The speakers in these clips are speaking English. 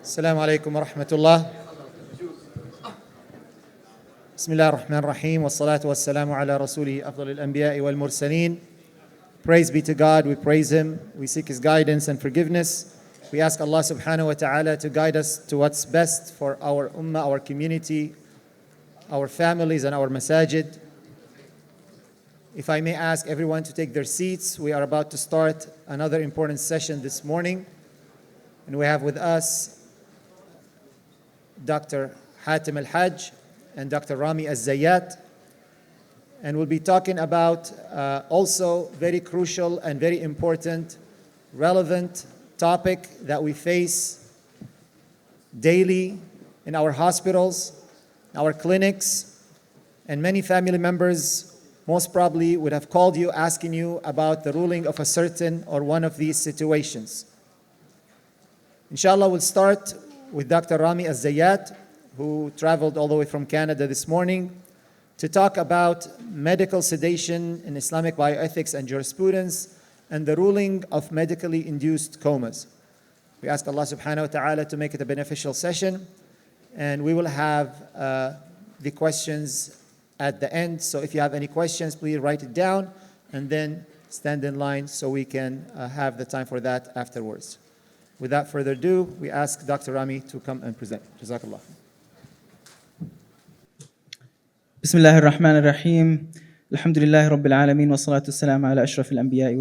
السلام عليكم ورحمة الله. بسم الله الرحمن الرحيم والصلاة والسلام على رسوله أفضل الأنبياء والمرسلين. Praise be to God, we praise Him, we seek His guidance and forgiveness. We ask Allah subhanahu wa ta'ala to guide us to what's best for our ummah, our community, our families and our masajid. If I may ask everyone to take their seats, we are about to start another important session this morning. And we have with us Dr. Hatem ALHAJ and Dr. RAMI ELZAYAT. And we'll be talking about also very crucial and very important, relevant topic that we face daily in our hospitals, our clinics, and many family members most probably would have called you asking you about the ruling of a certain or one of these situations. Inshallah, we'll start with Dr. RAMI ELZAYAT, who traveled all the way from Canada this morning to talk about medical sedation in Islamic bioethics and jurisprudence and the ruling of medically induced comas. We ask Allah subhanahu wa ta'ala to make it a beneficial session, and we will have the questions at the end. So if you have any questions, please write it down and then stand in line so we can have the time for that afterwards. Without further ado, we ask Dr. Rami to come and present. Jazakallah. بسم الله الرحمن الرحيم الحمد لله رب العالمين والصلاة والسلام على أشرف الأنبياء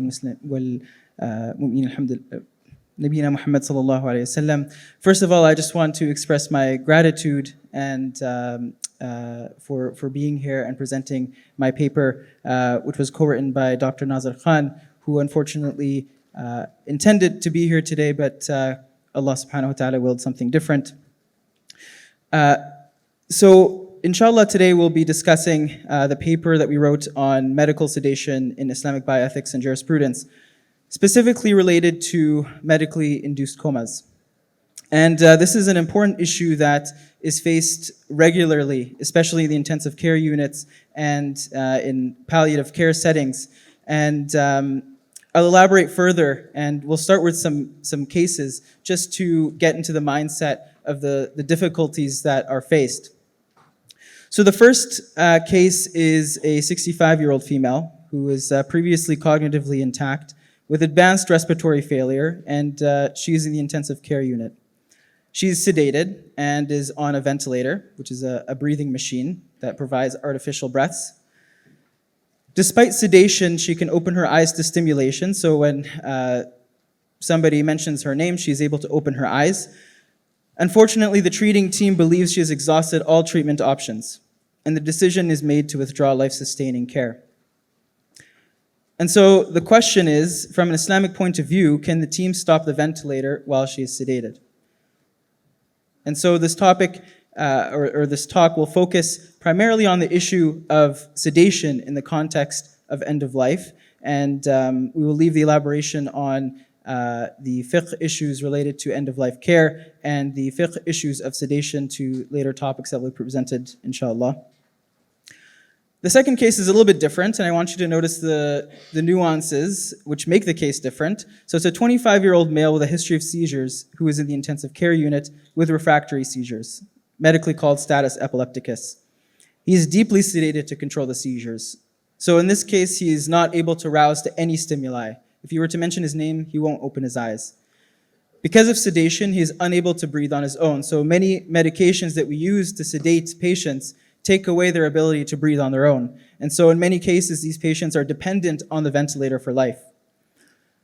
والمؤمنين الحمد لله نبينا محمد صلى الله عليه وسلم. First of all, I just want to express my gratitude and for being here and presenting my paper, which was co-written by Dr. NAZIR Khan, who unfortunately intended to be here today, but Allah subhanahu wa ta'ala willed something different. So inshallah, today we'll be discussing the paper that we wrote on medical sedation in Islamic bioethics and jurisprudence, specifically related to medically induced comas. And this is an important issue that is faced regularly, especially in the intensive care units and in palliative care settings. And I'll elaborate further, and we'll start with some cases just to get into the mindset of the difficulties that are faced. So the first case is a 65-year-old female who is previously cognitively intact with advanced respiratory failure, and she's in the intensive care unit. She's sedated and is on a ventilator, which is a breathing machine that provides artificial breaths. Despite sedation, she can open her eyes to stimulation, so when somebody mentions her name, she's able to open her eyes. Unfortunately, the treating team believes she has exhausted all treatment options, and the decision is made to withdraw life-sustaining care. And so the question is, from an Islamic point of view, can the team stop the ventilator while she is sedated? And so this topic, or this talk, will focus primarily on the issue of sedation in the context of end of life, and we will leave the elaboration on the fiqh issues related to end-of-life care and the fiqh issues of sedation to later topics that will be presented, inshallah. The second case is a little bit different, and I want you to notice the nuances which make the case different. So it's a 25-year-old male with a history of seizures who is in the intensive care unit with refractory seizures, medically called status epilepticus. He is deeply sedated to control the seizures. So in this case, he is not able to rouse to any stimuli. If you were to mention his name, he won't open his eyes. Because of sedation, he is unable to breathe on his own. So many medications that we use to sedate patients take away their ability to breathe on their own. And so in many cases, these patients are dependent on the ventilator for life.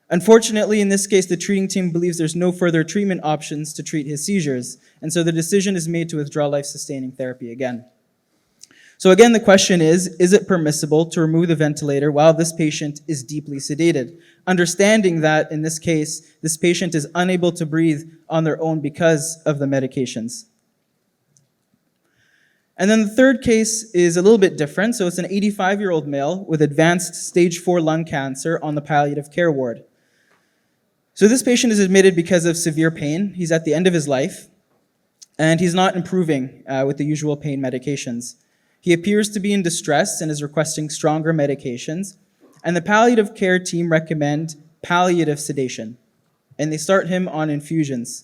Unfortunately, in this case, the treating team believes there's no further treatment options to treat his seizures. And so the decision is made to withdraw life-sustaining therapy again. So again, the question is it permissible to remove the ventilator while this patient is deeply sedated? Understanding that, in this case, this patient is unable to breathe on their own because of the medications. And then the third case is a little bit different. So it's an 85-year-old male with advanced stage 4 lung cancer on the palliative care ward. So this patient is admitted because of severe pain. He's at the end of his life, and he's not improving with the usual pain medications. He appears to be in distress and is requesting stronger medications. And the palliative care team recommend palliative sedation, and they start him on infusions.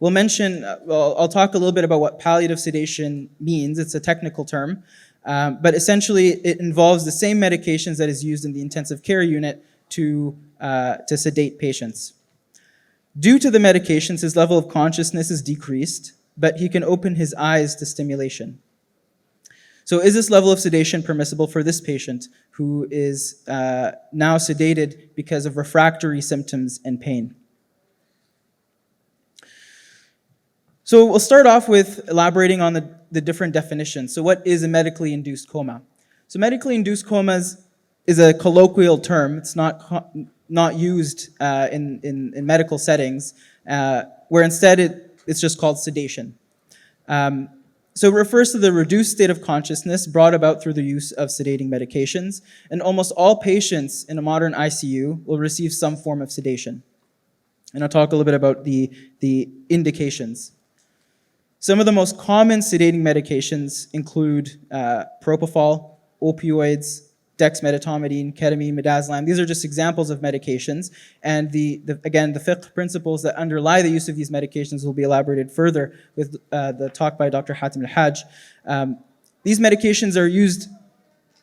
I'll talk a little bit about what palliative sedation means. It's a technical term, but essentially it involves the same medications that is used in the intensive care unit to sedate patients. Due to the medications, his level of consciousness is decreased, but he can open his eyes to stimulation. So is this level of sedation permissible for this patient who is now sedated because of refractory symptoms and pain? So we'll start off with elaborating on the different definitions. So what is a medically induced coma? So medically induced comas is a colloquial term. It's not used in medical settings, where instead it's just called sedation. So it refers to the reduced state of consciousness brought about through the use of sedating medications, and almost all patients in a modern ICU will receive some form of sedation. And I'll talk a little bit about the indications. Some of the most common sedating medications include propofol, opioids, dexmedetomidine, ketamine, midazolam. These are just examples of medications, and again, the fiqh principles that underlie the use of these medications will be elaborated further with the talk by Dr. Hatem ALHAJ. These medications are used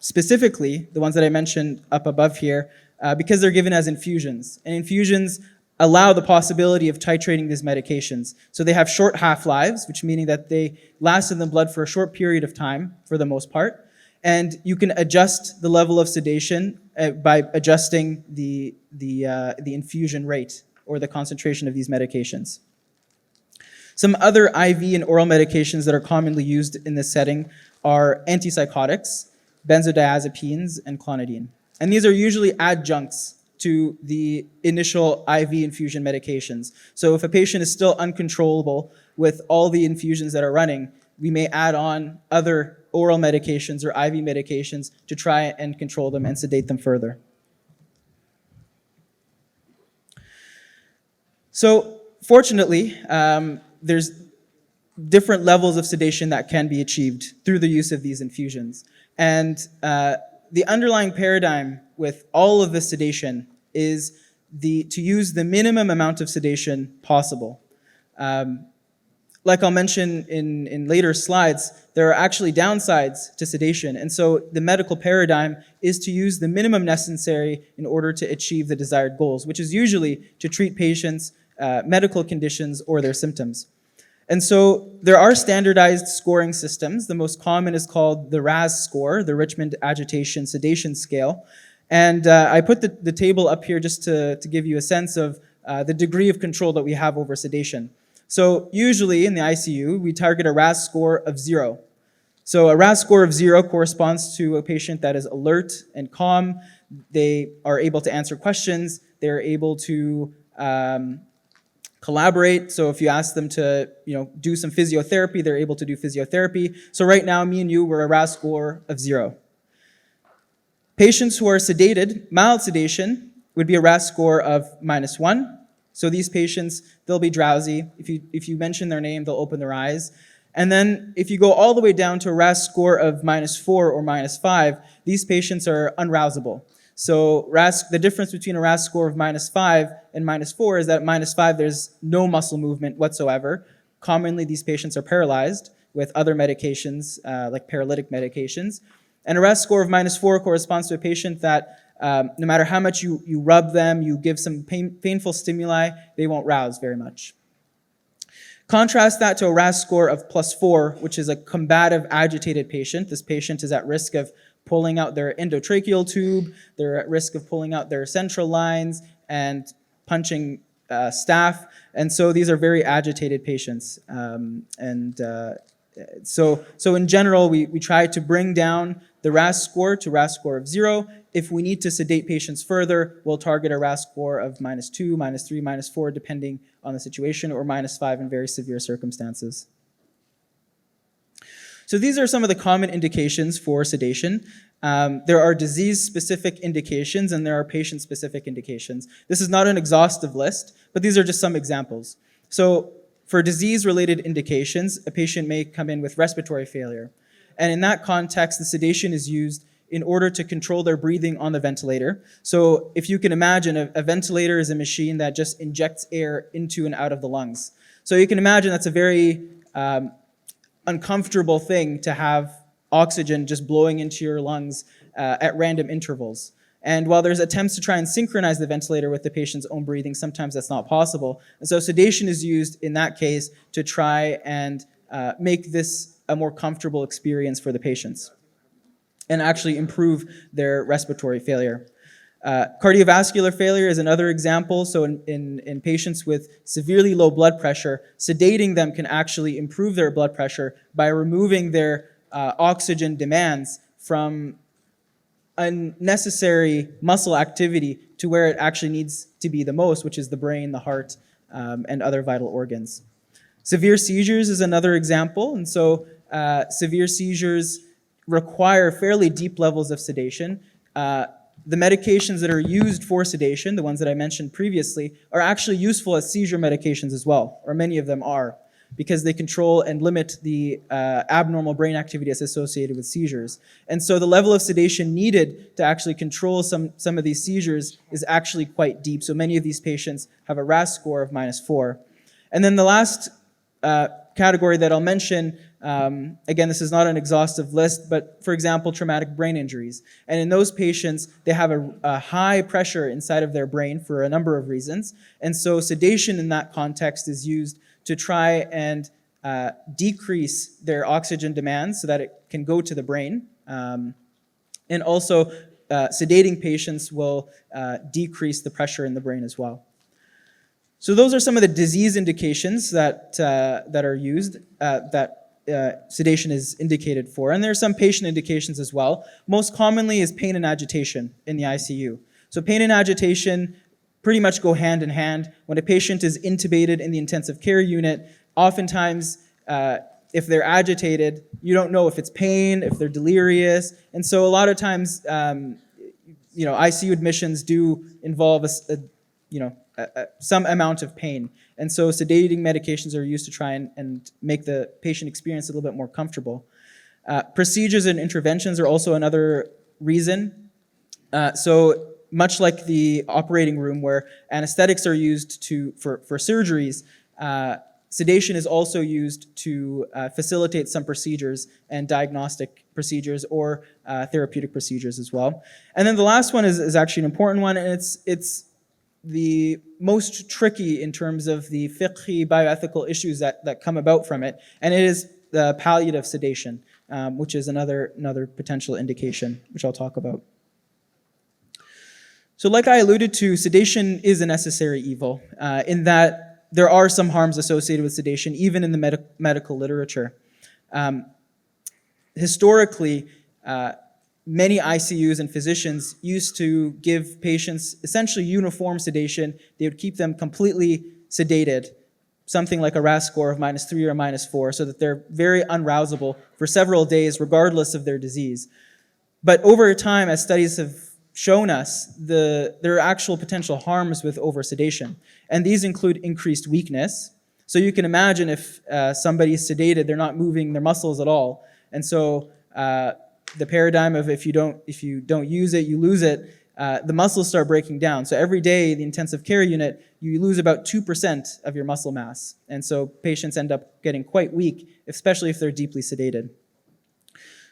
specifically, the ones that I mentioned up above here, because they're given as infusions, and infusions allow the possibility of titrating these medications. So they have short half-lives, which meaning that they last in the blood for a short period of time, for the most part, and you can adjust the level of sedation by adjusting the infusion rate or the concentration of these medications. Some other IV and oral medications that are commonly used in this setting are antipsychotics, benzodiazepines, and clonidine. And these are usually adjuncts to the initial IV infusion medications. So if a patient is still uncontrollable with all the infusions that are running, we may add on other oral medications or IV medications to try and control them and sedate them further. So fortunately, there's different levels of sedation that can be achieved through the use of these infusions. And the underlying paradigm with all of the sedation is to use the minimum amount of sedation possible. Like I'll mention in later slides, there are actually downsides to sedation. And so the medical paradigm is to use the minimum necessary in order to achieve the desired goals, which is usually to treat patients' medical conditions or their symptoms. And so there are standardized scoring systems. The most common is called the RAS score, the Richmond Agitation Sedation Scale. And I put the table up here just to give you a sense of the degree of control that we have over sedation. So usually in the ICU, we target a RAS score of 0. So a RAS score of 0 corresponds to a patient that is alert and calm. They are able to answer questions. They're able to collaborate. So if you ask them to do some physiotherapy, they're able to do physiotherapy. So right now, me and you, we're a RAS score of 0. Patients who are sedated, mild sedation, would be a RAS score of -1. So these patients, they'll be drowsy. If you mention their name, they'll open their eyes. And then if you go all the way down to a RAS score of -4 or -5, these patients are unrousable. So the difference between a RAS score of -5 and -4 is that at -5, there's no muscle movement whatsoever. Commonly, these patients are paralyzed with other medications, like paralytic medications. And a RAS score of -4 corresponds to a patient that no matter how much you rub them, you give some painful stimuli, they won't rouse very much. Contrast that to a RAS score of +4, which is a combative, agitated patient. This patient is at risk of pulling out their endotracheal tube, they're at risk of pulling out their central lines and punching staph. And so these are very agitated patients. So in general, we try to bring down the RAS score to RAS score of 0. If we need to sedate patients further, we'll target a RAS score of -2, -3, -4, depending on the situation, or -5 in very severe circumstances. So these are some of the common indications for sedation. There are disease-specific indications and there are patient-specific indications. This is not an exhaustive list, but these are just some examples. So for disease-related indications, a patient may come in with respiratory failure. And in that context, the sedation is used in order to control their breathing on the ventilator. So if you can imagine, a ventilator is a machine that just injects air into and out of the lungs. So you can imagine that's a very uncomfortable thing to have oxygen just blowing into your lungs at random intervals. And while there's attempts to try and synchronize the ventilator with the patient's own breathing, sometimes that's not possible. And so sedation is used in that case to try and make this a more comfortable experience for the patients and actually improve their respiratory failure. Cardiovascular failure is another example. So in patients with severely low blood pressure, sedating them can actually improve their blood pressure by removing their oxygen demands from unnecessary muscle activity to where it actually needs to be the most, which is the brain, the heart, and other vital organs. Severe seizures is another example. And so severe seizures require fairly deep levels of sedation. The medications that are used for sedation, the ones that I mentioned previously, are actually useful as seizure medications as well, or many of them are, because they control and limit the abnormal brain activity that's associated with seizures. And so the level of sedation needed to actually control some of these seizures is actually quite deep. So many of these patients have a RAS score of -4. And then the last category that I'll mention, again, this is not an exhaustive list, but for example, traumatic brain injuries. And in those patients, they have a high pressure inside of their brain for a number of reasons. And so sedation in that context is used to try and decrease their oxygen demands so that it can go to the brain. And also, sedating patients will decrease the pressure in the brain as well. So those are some of the disease indications that are used, that sedation is indicated for. And there are some patient indications as well. Most commonly is pain and agitation in the ICU. So pain and agitation pretty much go hand in hand. When a patient is intubated in the intensive care unit, oftentimes if they're agitated, you don't know if it's pain, if they're delirious. And so a lot of times, ICU admissions do involve some amount of pain. And so sedating medications are used to try and make the patient experience a little bit more comfortable. Procedures and interventions are also another reason. So much like the operating room where anesthetics are used for surgeries, sedation is also used to facilitate some procedures and diagnostic procedures or therapeutic procedures as well. And then the last one is actually an important one, and it's the most tricky in terms of the fiqhi bioethical issues that come about from it, and it is the palliative sedation, which is another potential indication, which I'll talk about. So like I alluded to, sedation is a necessary evil, in that there are some harms associated with sedation, even in the medical literature. Historically, many ICUs and physicians used to give patients essentially uniform sedation. They would keep them completely sedated, something like a RAS score of -3 or -4, so that they're very unrousable for several days, regardless of their disease. But over time, as studies have shown us, there are actual potential harms with oversedation. And these include increased weakness. So you can imagine if somebody is sedated, they're not moving their muscles at all. And so the paradigm of if you don't use it, you lose it, the muscles start breaking down. So every day, the intensive care unit, you lose about 2% of your muscle mass. And so patients end up getting quite weak, especially if they're deeply sedated.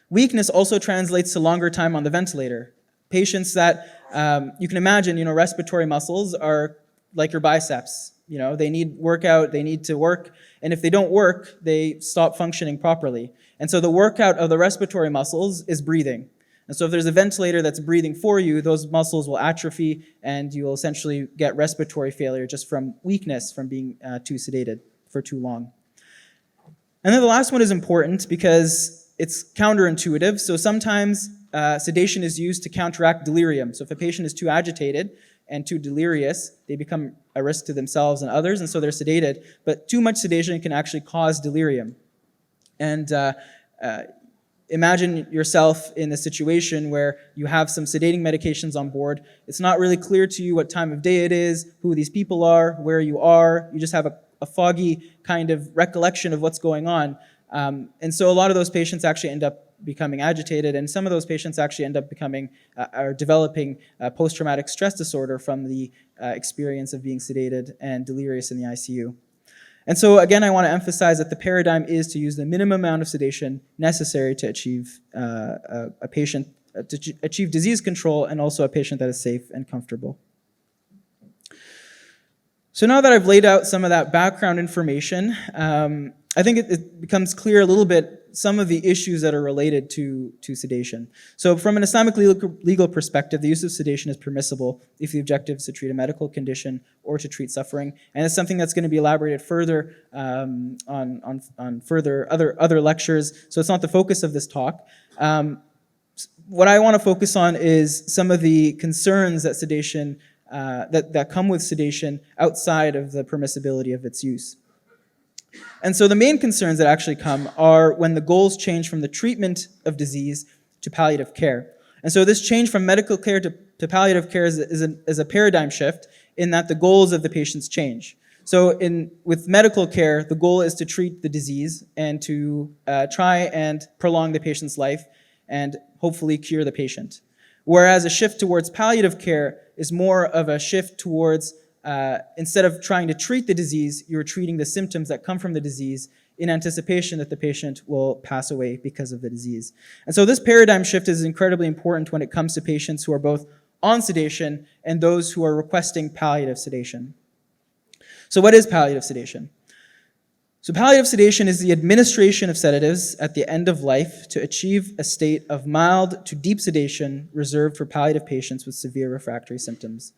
Weakness also translates to longer time on the ventilator. Patients that, you can imagine, respiratory muscles are like your biceps. They need workout, they need to work, and if they don't work, they stop functioning properly. And so the workout of the respiratory muscles is breathing. And so if there's a ventilator that's breathing for you, those muscles will atrophy, and you will essentially get respiratory failure just from weakness, from being too sedated for too long. And then the last one is important because it's counterintuitive. So sometimes sedation is used to counteract delirium. So if a patient is too agitated and too delirious, they become a risk to themselves and others, and so they're sedated. But too much sedation can actually cause delirium. And imagine yourself in a situation where you have some sedating medications on board. It's not really clear to you what time of day it is, who these people are, where you are. You just have a foggy kind of recollection of what's going on. And so a lot of those patients actually end up becoming agitated, and some of those patients actually end up are developing post-traumatic stress disorder from the experience of being sedated and delirious in the ICU. And so again, I want to emphasize that the paradigm is to use the minimum amount of sedation necessary to achieve achieve disease control, and also a patient that is safe and comfortable. So now that I've laid out some of that background information, I think it becomes clear a little bit some of the issues that are related to sedation. So from an Islamic legal perspective, the use of sedation is permissible if the objective is to treat a medical condition or to treat suffering. And it's something that's going to be elaborated further on further other lectures. So it's not the focus of this talk. What I want to focus on is some of the concerns that sedation that come with sedation outside of the permissibility of its use. And so the main concerns that actually come are when the goals change from the treatment of disease to palliative care. And so this change from medical care to palliative care is a paradigm shift in that the goals of the patients change. So with medical care, the goal is to treat the disease and to try and prolong the patient's life and hopefully cure the patient. Whereas a shift towards palliative care is more of a shift towards instead of trying to treat the disease, you're treating the symptoms that come from the disease in anticipation that the patient will pass away because of the disease. And so this paradigm shift is incredibly important when it comes to patients who are both on sedation and those who are requesting palliative sedation. So what is palliative sedation? So palliative sedation is the administration of sedatives at the end of life to achieve a state of mild to deep sedation reserved for palliative patients with severe refractory symptoms.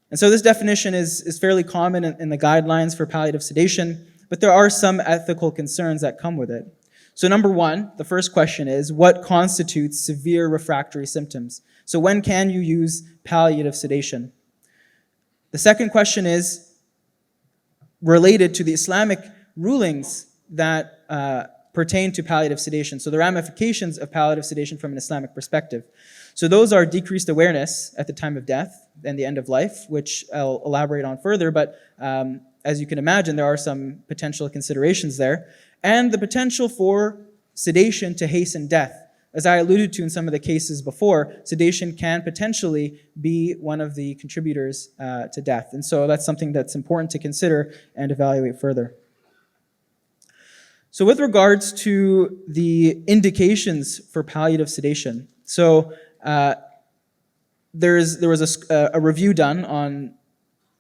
And so this definition is fairly common in the guidelines for palliative sedation, but there are some ethical concerns that come with it. So number one, the first question is, what constitutes severe refractory symptoms? So when can you use palliative sedation? The second question is related to the Islamic rulings that pertain to palliative sedation. So the ramifications of palliative sedation from an Islamic perspective. So those are decreased awareness at the time of death and the end of life, which I'll elaborate on further, but as you can imagine, there are some potential considerations there, and the potential for sedation to hasten death. As I alluded to in some of the cases before, sedation can potentially be one of the contributors to death, and so that's something that's important to consider and evaluate further. So with regards to the indications for palliative sedation, so there was a review done on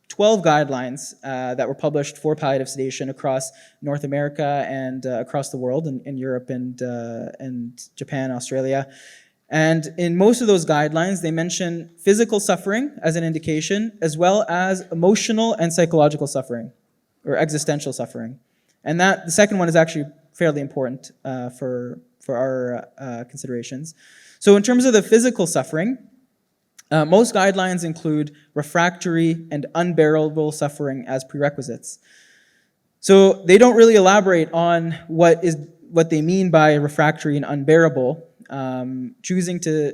12 guidelines that were published for palliative sedation across North America and across the world, in Europe and Japan, Australia. And in most of those guidelines, they mention physical suffering as an indication, as well as emotional and psychological suffering, or existential suffering. And the second one is actually fairly important for our considerations. So in terms of the physical suffering, most guidelines include refractory and unbearable suffering as prerequisites. So they don't really elaborate on what they mean by refractory and unbearable, choosing to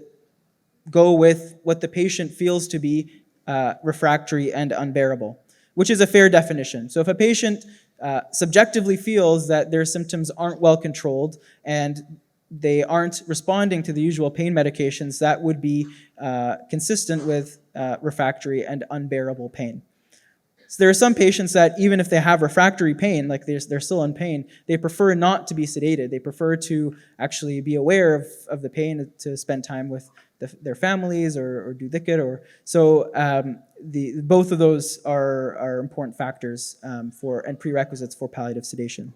go with what the patient feels to be refractory and unbearable, which is a fair definition. So if a patient subjectively feels that their symptoms aren't well controlled and they aren't responding to the usual pain medications, that would be consistent with refractory and unbearable pain. So there are some patients that even if they have refractory pain, like they're still in pain, they prefer not to be sedated. They prefer to actually be aware of the pain, to spend time with their families or do dhikr. So both of those are important factors and prerequisites for palliative sedation.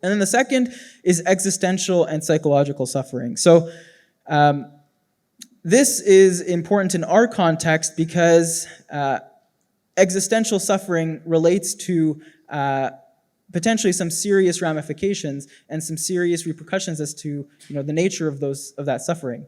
And then the second is existential and psychological suffering. So this is important in our context because existential suffering relates to potentially some serious ramifications and some serious repercussions as to the nature of that suffering.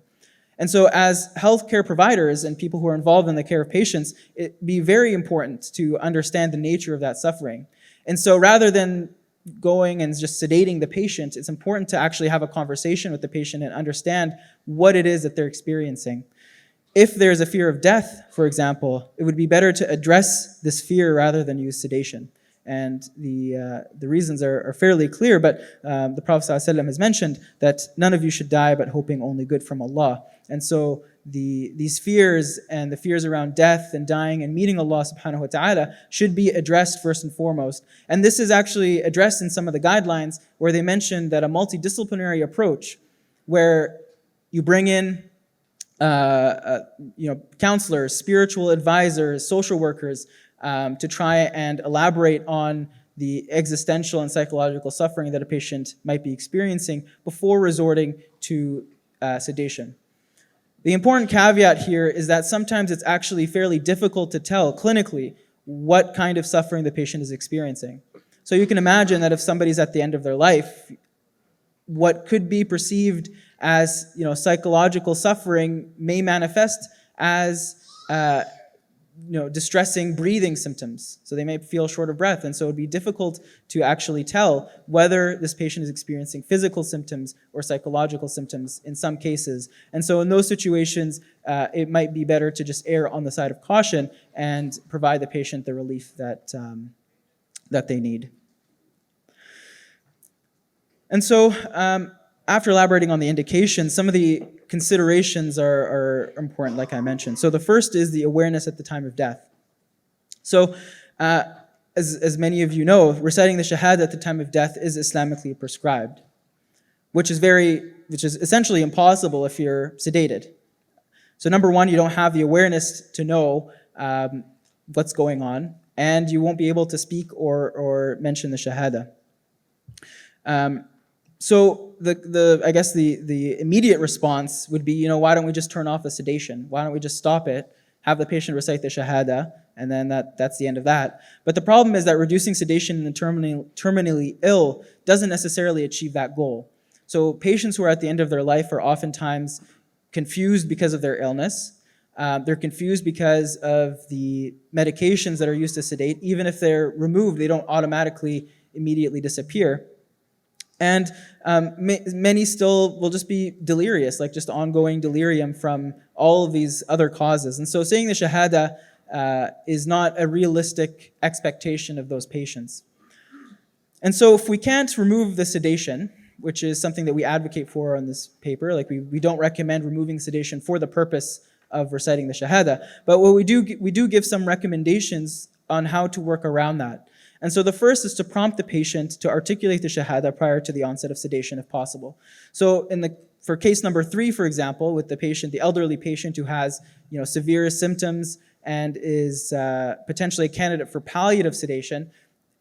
And so as healthcare providers and people who are involved in the care of patients, it'd be very important to understand the nature of that suffering. And so rather than going and just sedating the patient, it's important to actually have a conversation with the patient and understand what it is that they're experiencing. If there's a fear of death, for example, it would be better to address this fear rather than use sedation. And the reasons are fairly clear, but the Prophet ﷺ has mentioned that none of you should die but hoping only good from Allah. And so these fears and the fears around death and dying and meeting Allah subhanahu wa ta'ala should be addressed first and foremost. And this is actually addressed in some of the guidelines where they mention that a multidisciplinary approach where you bring in counselors, spiritual advisors, social workers to try and elaborate on the existential and psychological suffering that a patient might be experiencing before resorting to sedation. The important caveat here is that sometimes it's actually fairly difficult to tell clinically what kind of suffering the patient is experiencing. So you can imagine that if somebody's at the end of their life, what could be perceived as psychological suffering may manifest as distressing breathing symptoms. So they may feel short of breath, and so it would be difficult to actually tell whether this patient is experiencing physical symptoms or psychological symptoms in some cases. And so in those situations, it might be better to just err on the side of caution and provide the patient the relief that they need. And so after elaborating on the indications, some of the considerations are important, like I mentioned. So the first is the awareness at the time of death. So as many of you know, reciting the Shahada at the time of death is Islamically prescribed, which is essentially impossible if you're sedated. So number one, you don't have the awareness to know what's going on, and you won't be able to speak or mention the Shahada. So I guess the immediate response would be, why don't we just turn off the sedation? Why don't we just stop it, have the patient recite the Shahada, and then that's the end of that. But the problem is that reducing sedation in the terminally ill doesn't necessarily achieve that goal. So patients who are at the end of their life are oftentimes confused because of their illness. They're confused because of the medications that are used to sedate. Even if they're removed, they don't automatically immediately disappear. And many still will just be delirious, like just ongoing delirium from all of these other causes. And so saying the Shahada is not a realistic expectation of those patients. And so if we can't remove the sedation, which is something that we advocate for on this paper, like we don't recommend removing sedation for the purpose of reciting the Shahada, but what we do give some recommendations on how to work around that. And so the first is to prompt the patient to articulate the Shahada prior to the onset of sedation if possible. So for case number 3, for example, with the elderly patient who has severe symptoms and is potentially a candidate for palliative sedation,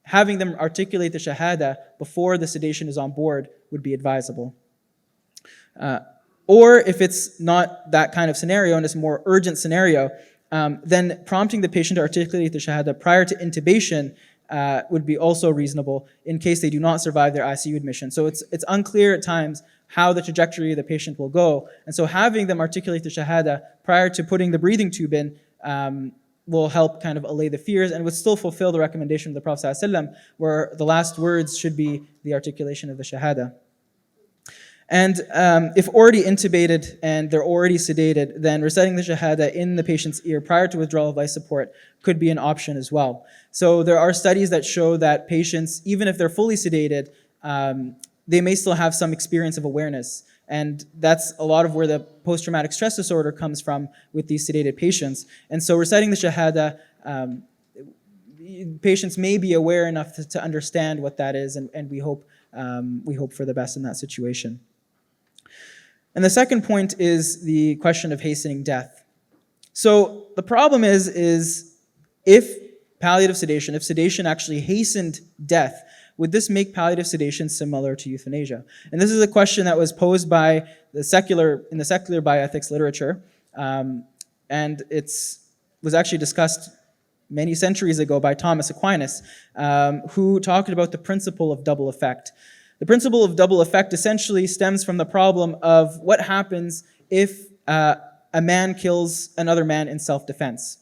having them articulate the Shahada before the sedation is on board would be advisable. Or if it's not that kind of scenario and it's a more urgent scenario, then prompting the patient to articulate the Shahada prior to intubation would be also reasonable in case they do not survive their ICU admission. So it's unclear at times how the trajectory of the patient will go. And so having them articulate the Shahada prior to putting the breathing tube in will help kind of allay the fears and would still fulfill the recommendation of the Prophet ﷺ, where the last words should be the articulation of the Shahada. And if already intubated and they're already sedated, then reciting the Shahada in the patient's ear prior to withdrawal of life support could be an option as well. So there are studies that show that patients, even if they're fully sedated, they may still have some experience of awareness. And that's a lot of where the post-traumatic stress disorder comes from with these sedated patients. And so reciting the Shahada, patients may be aware enough to understand what that is, and we hope for the best in that situation. And the second point is the question of hastening death. So the problem is if sedation actually hastened death, would this make palliative sedation similar to euthanasia? And this is a question that was posed by in the secular bioethics literature, and it was actually discussed many centuries ago by Thomas Aquinas, who talked about the principle of double effect. The principle of double effect essentially stems from the problem of what happens if a man kills another man in self-defense.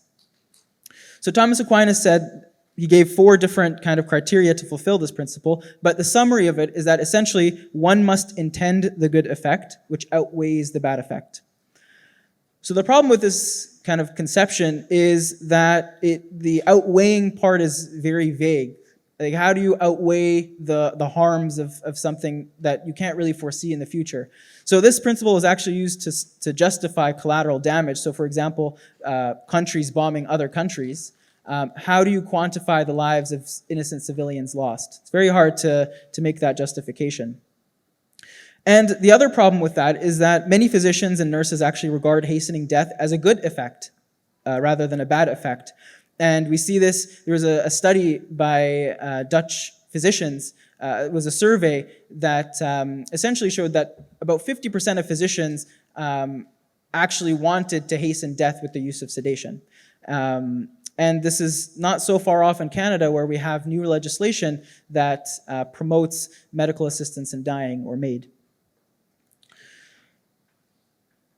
So Thomas Aquinas said, he gave 4 different kind of criteria to fulfill this principle, but the summary of it is that essentially one must intend the good effect, which outweighs the bad effect. So the problem with this kind of conception is that the outweighing part is very vague. Like, how do you outweigh the harms of something that you can't really foresee in the future? So this principle was actually used to justify collateral damage. So for example, countries bombing other countries. How do you quantify the lives of innocent civilians lost? It's very hard to make that justification. And the other problem with that is that many physicians and nurses actually regard hastening death as a good effect rather than a bad effect. And we see this, there was a study by Dutch physicians, it was a survey that essentially showed that about 50% of physicians actually wanted to hasten death with the use of sedation. And this is not so far off in Canada, where we have new legislation that promotes medical assistance in dying or MAID.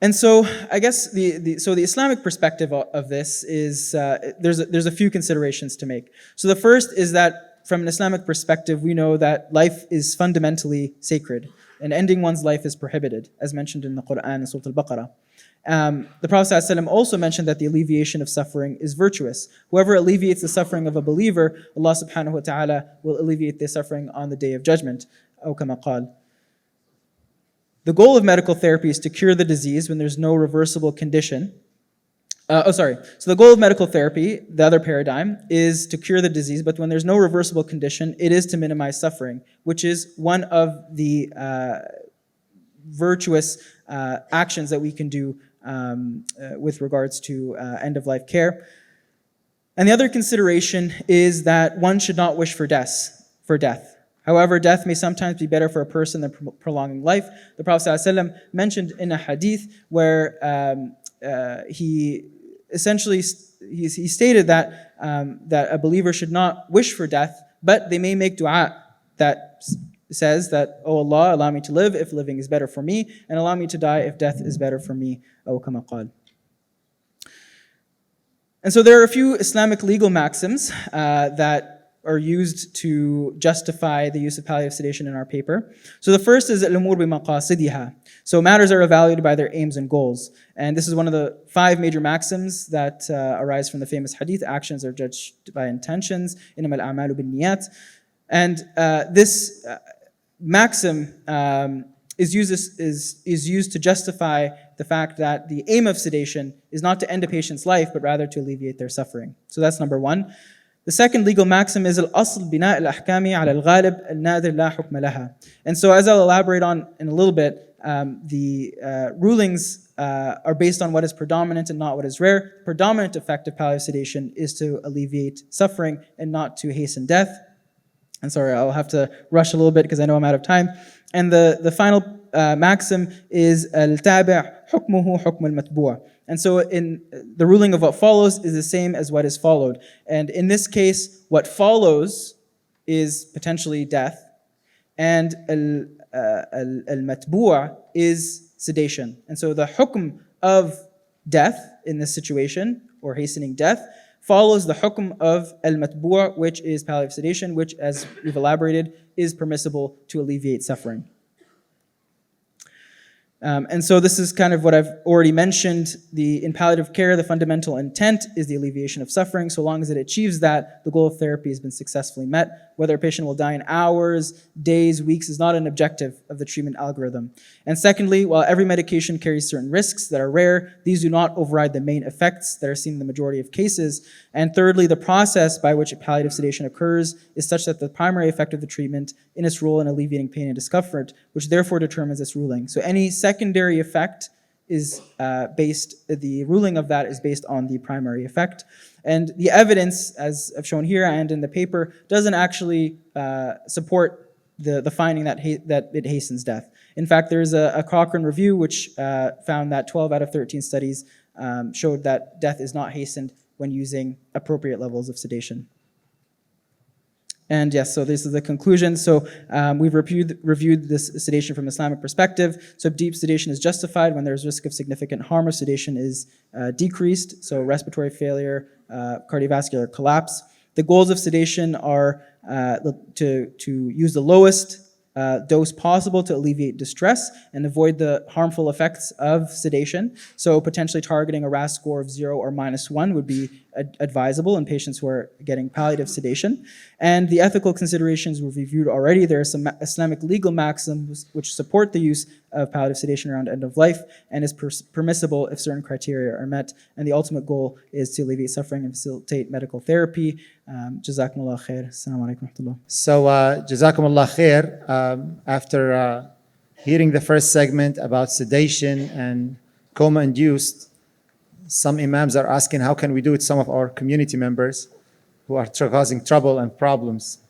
And so I guess the Islamic perspective of this is there's a few considerations to make. So the first is that from an Islamic perspective, we know that life is fundamentally sacred, and ending one's life is prohibited, as mentioned in the Quran in Surah Al-Baqarah. The Prophet ﷺ also mentioned that the alleviation of suffering is virtuous. Whoever alleviates the suffering of a believer, Allah subhanahu wa ta'ala will alleviate their suffering on the Day of Judgment. أو كما قال. The goal of medical therapy is to cure the disease when there's no reversible condition. So the goal of medical therapy, the other paradigm, is to cure the disease, but when there's no reversible condition, it is to minimize suffering, which is one of the virtuous actions that we can do with regards to end-of-life care. And the other consideration is that one should not wish for death. However, death may sometimes be better for a person than prolonging life. The Prophet ﷺ mentioned in a hadith where he essentially stated that a believer should not wish for death, but they may make dua that says that, "Oh Allah, allow me to live if living is better for me, and allow me to die if death is better for me." أو كما قال. And so there are a few Islamic legal maxims that are used to justify the use of palliative sedation in our paper. So the first is al-umur bi-maqasidiha. So matters are evaluated by their aims and goals. And this is one of the 5 major maxims that arise from the famous hadith: actions are judged by intentions, innamal a'malu bin-niyat. And this maxim is used to justify the fact that the aim of sedation is not to end a patient's life, but rather to alleviate their suffering. So that's number 1. The second legal maxim is al-asl bina al-ahkami ala al-ghalib al-nadir la hukma laha. And so, as I'll elaborate on in a little bit, the rulings are based on what is predominant and not what is rare. Predominant effect of palliative sedation is to alleviate suffering and not to hasten death. And sorry, I'll have to rush a little bit because I know I'm out of time. And the final maxim is al-tabi' hukmuhu hukm al-matbu'. And so in the ruling of what follows is the same as what is followed. And in this case, what follows is potentially death, and al-matbu' is sedation. And so the hukm of death in this situation, or hastening death, follows the hukm of al-matbu', which is palliative sedation, which, as we've elaborated, is permissible to alleviate suffering. And so this is kind of what I've already mentioned. In palliative care, the fundamental intent is the alleviation of suffering. So long as it achieves that, the goal of therapy has been successfully met. Whether a patient will die in hours, days, weeks is not an objective of the treatment algorithm. And secondly, while every medication carries certain risks that are rare, these do not override the main effects that are seen in the majority of cases. And thirdly, the process by which palliative sedation occurs is such that the primary effect of the treatment in its role in alleviating pain and discomfort, which therefore determines its ruling. So any secondary effect is the ruling of that is based on the primary effect. And the evidence, as I've shown here and in the paper, doesn't actually support the finding that it hastens death. In fact, there's a Cochrane review which found that 12 out of 13 studies showed that death is not hastened when using appropriate levels of sedation. And yes, so this is the conclusion. So we've reviewed this sedation from an Islamic perspective. So deep sedation is justified when there's risk of significant harm, or sedation is decreased. So respiratory failure, cardiovascular collapse. The goals of sedation are to use the lowest dose possible to alleviate distress and avoid the harmful effects of sedation. So potentially targeting a RAS score of 0 or -1 would be advisable in patients who are getting palliative sedation. And the ethical considerations we've reviewed already. There are some Islamic legal maxims which support the use of palliative sedation around end of life and is permissible if certain criteria are met. And the ultimate goal is to alleviate suffering and facilitate medical therapy. Jazakumullah khair. Assalamu alaikum wa rahmatullah. So, Jazakumullah khair. After hearing the first segment about sedation and coma-induced, some Imams are asking, how can we do it? Some of our community members who are causing trouble and problems.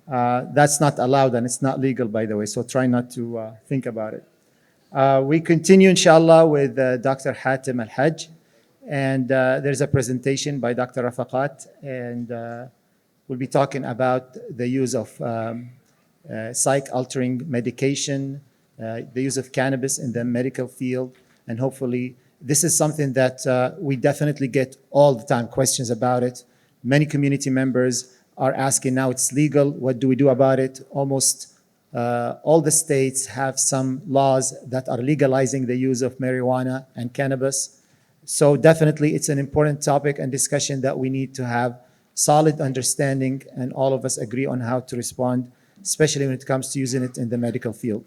That's not allowed and it's not legal, by the way, so try not to think about it. We continue, inshallah, with Dr. Hatem ALHAJ, and there's a presentation by Dr. Rafaqat, and we'll be talking about the use of psych-altering medication, the use of cannabis in the medical field, and hopefully this is something that we definitely get all the time, questions about it. Many community members are asking, now it's legal, what do we do about it? Almost all the states have some laws that are legalizing the use of marijuana and cannabis. So definitely it's an important topic and discussion that we need to have solid understanding, and all of us agree on how to respond, especially when it comes to using it in the medical field.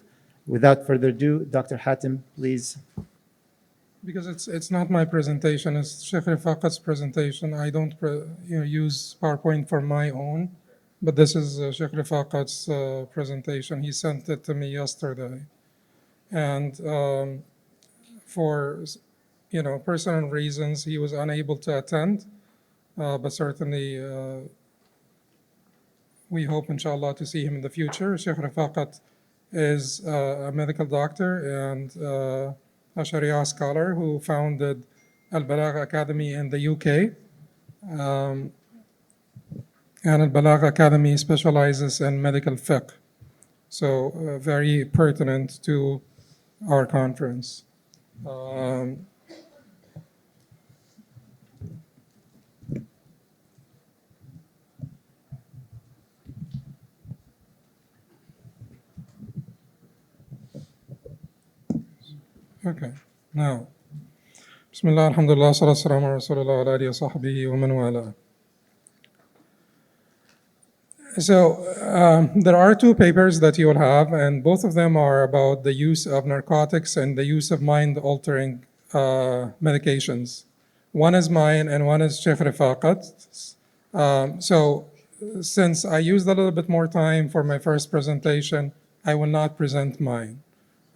Without further ado, Dr. Hatem, please. Because it's not my presentation, it's Sheikh Rafaqat's presentation. I don't use PowerPoint for my own, but this is Sheikh Rafaqat's presentation. He sent it to me yesterday. And for personal reasons, he was unable to attend, but certainly we hope, inshallah, to see him in the future. Sheikh Rafaqat is a medical doctor and a Sharia scholar who founded Al-Balagh Academy in the UK. And Al-Balagh Academy specializes in medical fiqh. So very pertinent to our conference. Okay, now, Bismillah, alhamdulillah, salatu wassalamu ala rasulillah wa alihi wa sahbihi wa man wala. So, there are two papers that you will have, and both of them are about the use of narcotics and the use of mind-altering medications. One is mine and one is Sheikh Rafaqat's. So, since I used a little bit more time for my first presentation, I will not present mine.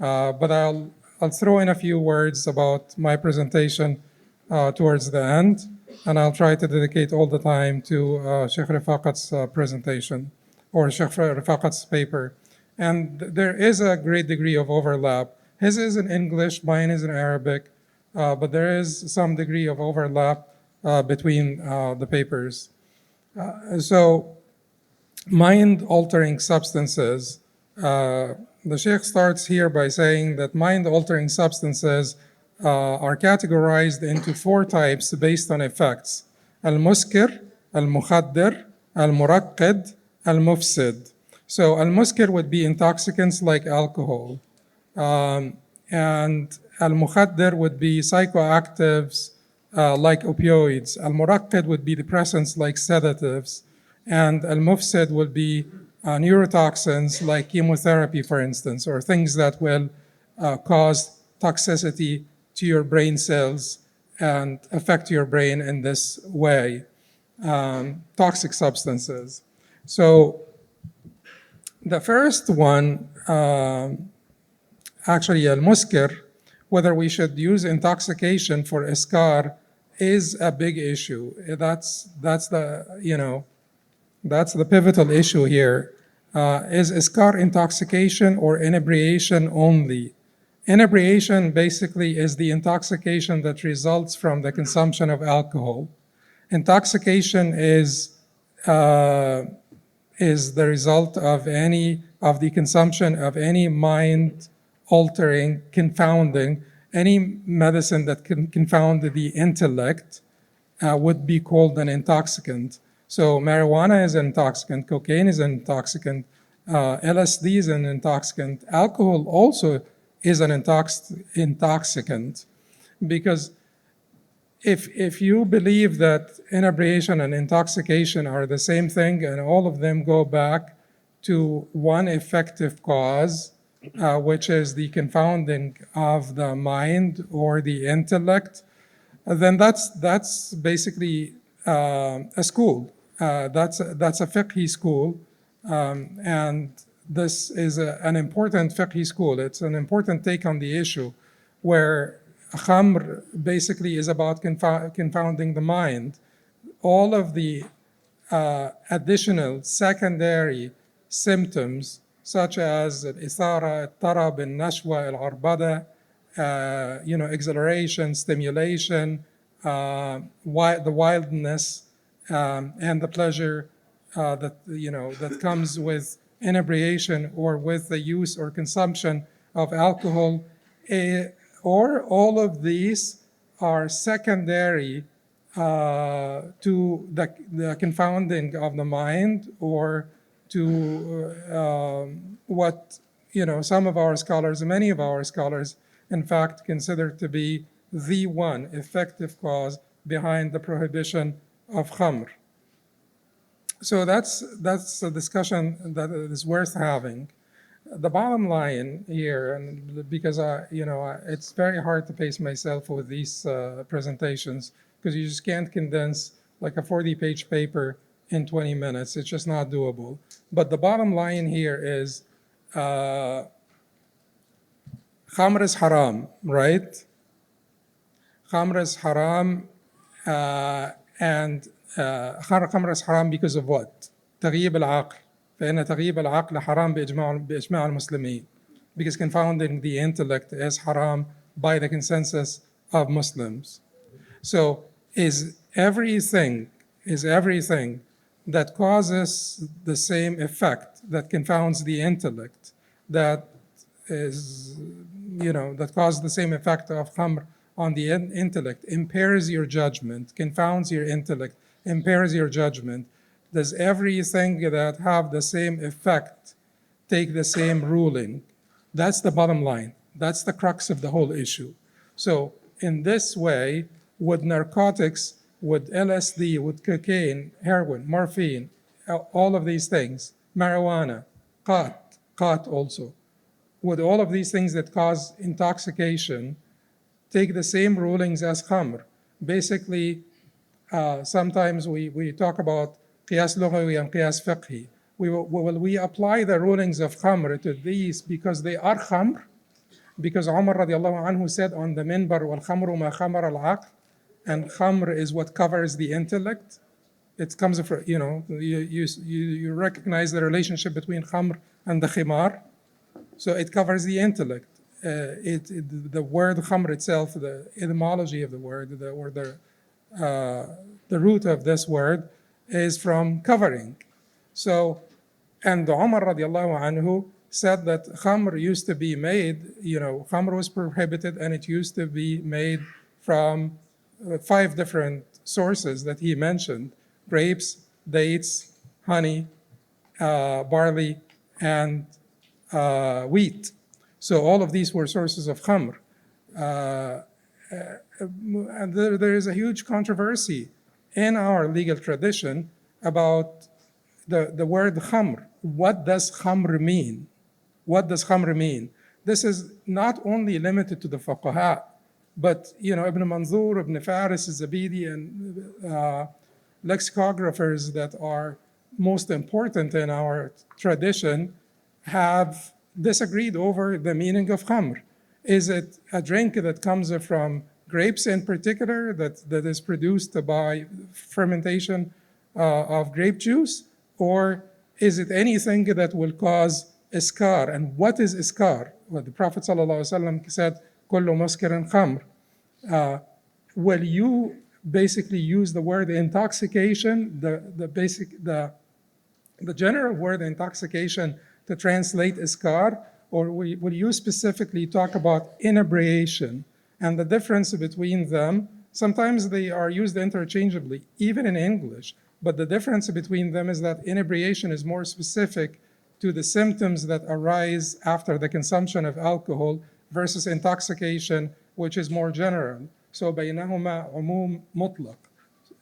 But I'll throw in a few words about my presentation towards the end, and I'll try to dedicate all the time to Sheikh Rafaqat's presentation, or Sheikh Rafaqat's paper. And there is a great degree of overlap. His is in English, mine is in Arabic, but there is some degree of overlap between the papers. So, mind-altering substances, the Sheikh starts here by saying that mind-altering substances are categorized into four types based on effects: al-muskir, al-mukhaddir, al-muraqqid, al-mufsid. So al-muskir would be intoxicants like alcohol, and al-mukhaddir would be psychoactives like opioids. Al-muraqqid would be depressants like sedatives, and al-mufsid would be neurotoxins like chemotherapy, for instance, or things that will cause toxicity to your brain cells and affect your brain in this way, toxic substances. So the first one, actually al-muskir, whether we should use intoxication for iskar is a big issue. That's the pivotal issue here. Is iskar intoxication or inebriation only? Inebriation basically is the intoxication that results from the consumption of alcohol. Intoxication is the result of the consumption of any mind-altering, confounding, any medicine that can confound the intellect would be called an intoxicant. So marijuana is an intoxicant, cocaine is an intoxicant, LSD is an intoxicant, alcohol also is an intoxicant, because if you believe that inebriation and intoxication are the same thing and all of them go back to one effective cause, which is the confounding of the mind or the intellect, then that's basically a school. That's a fiqhi school, and this is an important fiqhi school. It's an important take on the issue, where khamr basically is about confounding the mind. All of the additional secondary symptoms, such as al-ithara, al-tarab, al-nashwa, al-arbada, exhilaration, stimulation, the wildness, and the pleasure that comes with inebriation or with the use or consumption of alcohol, or all of these are secondary to the confounding of the mind, or to what some of our scholars, many of our scholars, in fact, consider to be the one effective cause behind the prohibition of khamr. So that's a discussion that is worth having. The bottom line here, and because it's very hard to pace myself with these presentations, because you just can't condense like a 40-page paper in 20 minutes. It's just not doable. But the bottom line here is khamr is haram, right? Khamr is haram, and khamr is haram because of what? تغييب العقل. فإن تغييب العقل حرام بإجماع المسلمين. Because confounding the intellect is haram by the consensus of Muslims. So is everything that causes the same effect, that confounds the intellect, that causes the same effect of khamr on the intellect, impairs your judgment, confounds your intellect, impairs your judgment, does everything that have the same effect take the same ruling? That's the bottom line. That's the crux of the whole issue. So in this way, with narcotics, with LSD, with cocaine, heroin, morphine, all of these things, marijuana, qat also, with all of these things that cause intoxication, take the same rulings as khamr. Basically, sometimes we talk about qiyas lughawi and qiyas fiqhi. We apply the rulings of khamr to these because they are khamr, because Umar radiallahu anhu said on the minbar, wal khamru ma khamar al-aql, and khamr is what covers the intellect. It comes from, you recognize the relationship between khamr and the khimar. So it covers the intellect. The word khamr itself, the etymology of the word, the root of this word is from covering. So, and Umar radiallahu anhu said that khamr used to be made, khamr was prohibited and it used to be made from 5 different sources that he mentioned: grapes, dates, honey, barley, and wheat. So all of these were sources of khamr. And there is a huge controversy in our legal tradition about the word khamr. What does khamr mean? What does khamr mean? This is not only limited to the fuqaha, but Ibn Manzur, Ibn Faris, Zabidi, and lexicographers that are most important in our tradition have disagreed over the meaning of khamr. Is it a drink that comes from grapes in particular, that is produced by fermentation of grape juice? Or is it anything that will cause iskar? And what is iskar? Well, the Prophet ﷺ said, kullu muskirin khamr. Will you basically use the word intoxication, the general word intoxication, to translate iskar? Or will you specifically talk about inebriation? And the difference between them, sometimes they are used interchangeably, even in English. But the difference between them is that inebriation is more specific to the symptoms that arise after the consumption of alcohol, versus intoxication, which is more general. So بينهما عموم مطلق.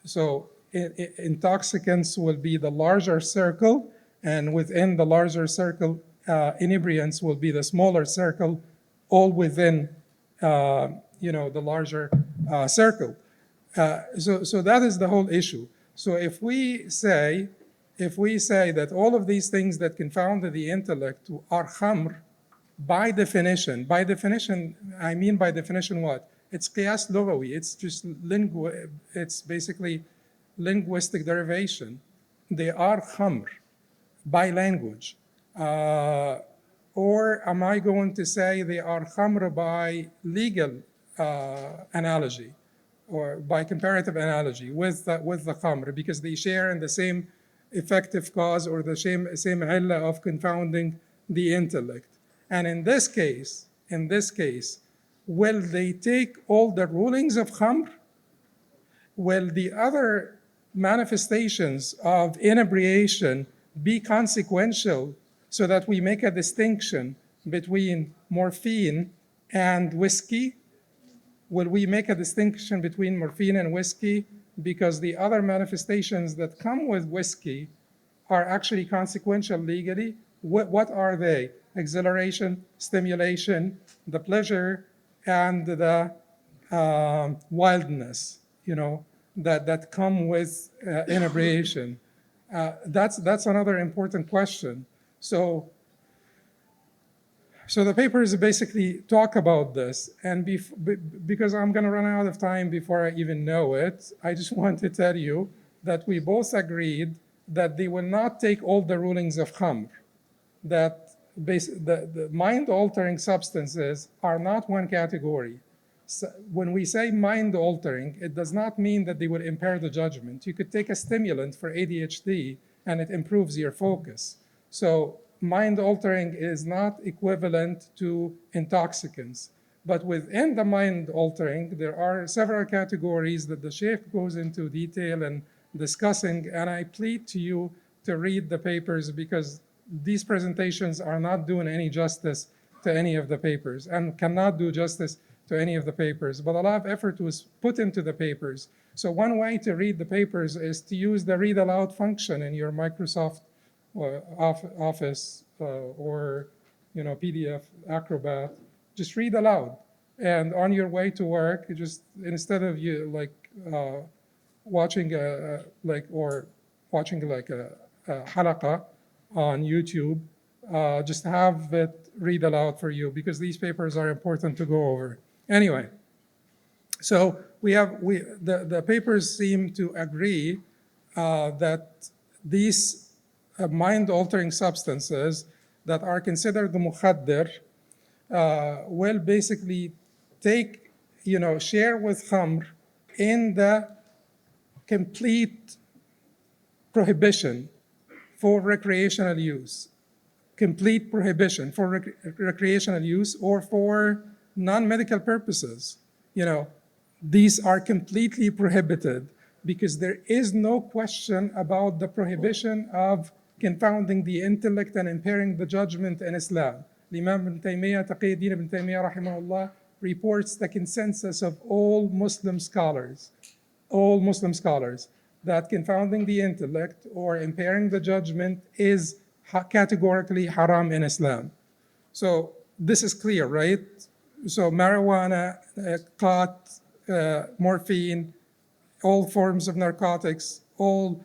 So intoxicants will be the larger circle, and within the larger circle, inebriants will be the smaller circle, all within the larger circle. So that is the whole issue. So if we say that all of these things that confound the intellect are khamr, by definition, I mean by definition what? It's qiyas lugawi, it's just it's basically linguistic derivation. They are khamr by language. Or am I going to say they are khamr by legal analogy or by comparative analogy with the khamr, because they share in the same effective cause or the same illah of confounding the intellect. And in this case, will they take all the rulings of khamr? Will the other manifestations of inebriation be consequential so that we make a distinction between morphine and whiskey? Will we make a distinction between morphine and whiskey because the other manifestations that come with whiskey are actually consequential legally? What are they? Exhilaration, stimulation, the pleasure, and the wildness, that come with inebriation. That's another important question. So the papers basically talk about this, and because I'm going to run out of time before I even know it, I just want to tell you that we both agreed that they will not take all the rulings of khamr, that the mind-altering substances are not one category. So when we say mind-altering, it does not mean that they will impair the judgment. You could take a stimulant for ADHD and it improves your focus. So mind-altering is not equivalent to intoxicants. But within the mind-altering, there are several categories that the Sheikh goes into detail and discussing, and I plead to you to read the papers because these presentations are not doing any justice to any of the papers and cannot do justice to any of the papers. But a lot of effort was put into the papers. So one way to read the papers is to use the read aloud function in your Microsoft Office or PDF Acrobat. Just read aloud. And on your way to work, you just instead of watching a halaqa on YouTube, just have it read aloud for you because these papers are important to go over. Anyway, so the papers seem to agree that these mind-altering substances that are considered the mukhaddir will basically share with khamr in the complete prohibition for recreational use, complete prohibition for recreational use or for non-medical purposes. These are completely prohibited because there is no question about the prohibition of confounding the intellect and impairing the judgment in Islam. Imam ibn Taymiyyah, Taqiyuddin ibn Taymiyyah, rahimahullah, reports the consensus of all Muslim scholars, that confounding the intellect or impairing the judgment is categorically haram in Islam. So this is clear, right? So marijuana, pot, morphine, all forms of narcotics, all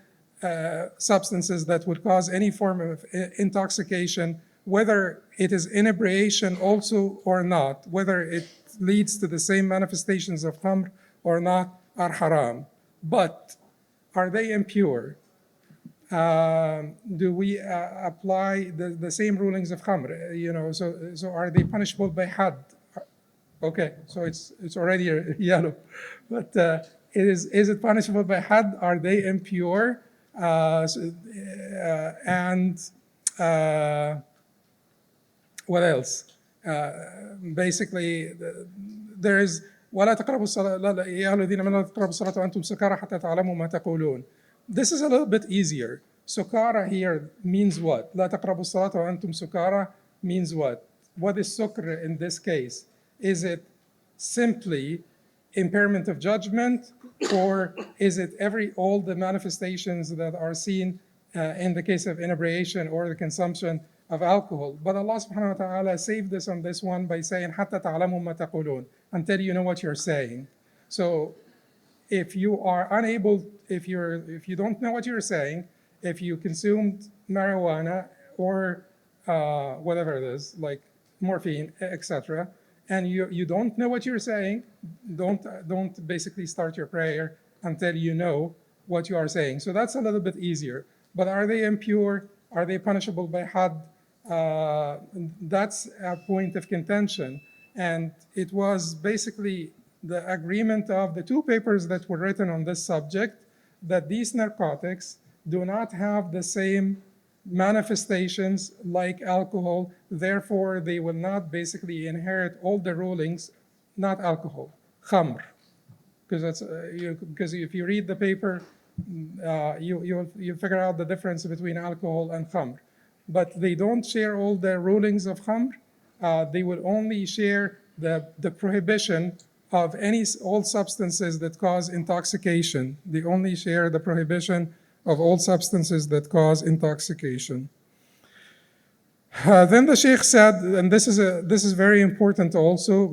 substances that would cause any form of intoxication, whether it is inebriation also or not, whether it leads to the same manifestations of khamr or not, are haram. But are they impure? Do we apply the same rulings of khamr? So are they punishable by had? Okay, so it's already yellow. But is it punishable by had? Are they impure? And what else? Basically, there is ولا تقربوا الصلاة لا يا أهل الذين آمنوا لا تقربوا الصلاة وأنتم سكارى حتى تعلموا ما تقولون. This is a little bit easier. Sukara here means what? لا تقربوا الصلاة وأنتم سكارى means what? What is sukr in this case? Is it simply impairment of judgment, or is it all the manifestations that are seen in the case of inebriation or the consumption of alcohol? But Allah subhanahu wa ta'ala saved us on this one by saying, حَتَّى تَعْلَمُوا مَا تَقُولُونَ, until you know what you're saying. So if you are unable, if you don't know what you're saying, if you consumed marijuana or whatever it is, like morphine, etc., and you don't know what you're saying, don't basically start your prayer until you know what you are saying. So that's a little bit easier. But are they impure? Are they punishable by had? That's a point of contention. And it was basically the agreement of the two papers that were written on this subject that these narcotics do not have the same manifestations like alcohol, therefore they will not basically inherit all the rulings, not alcohol, khamr. Because if you read the paper, you figure out the difference between alcohol and khamr. But they don't share all the rulings of khamr. They will only share the prohibition of all substances that cause intoxication. They only share the prohibition of all substances that cause intoxication. Then the Sheikh said, and this is very important also,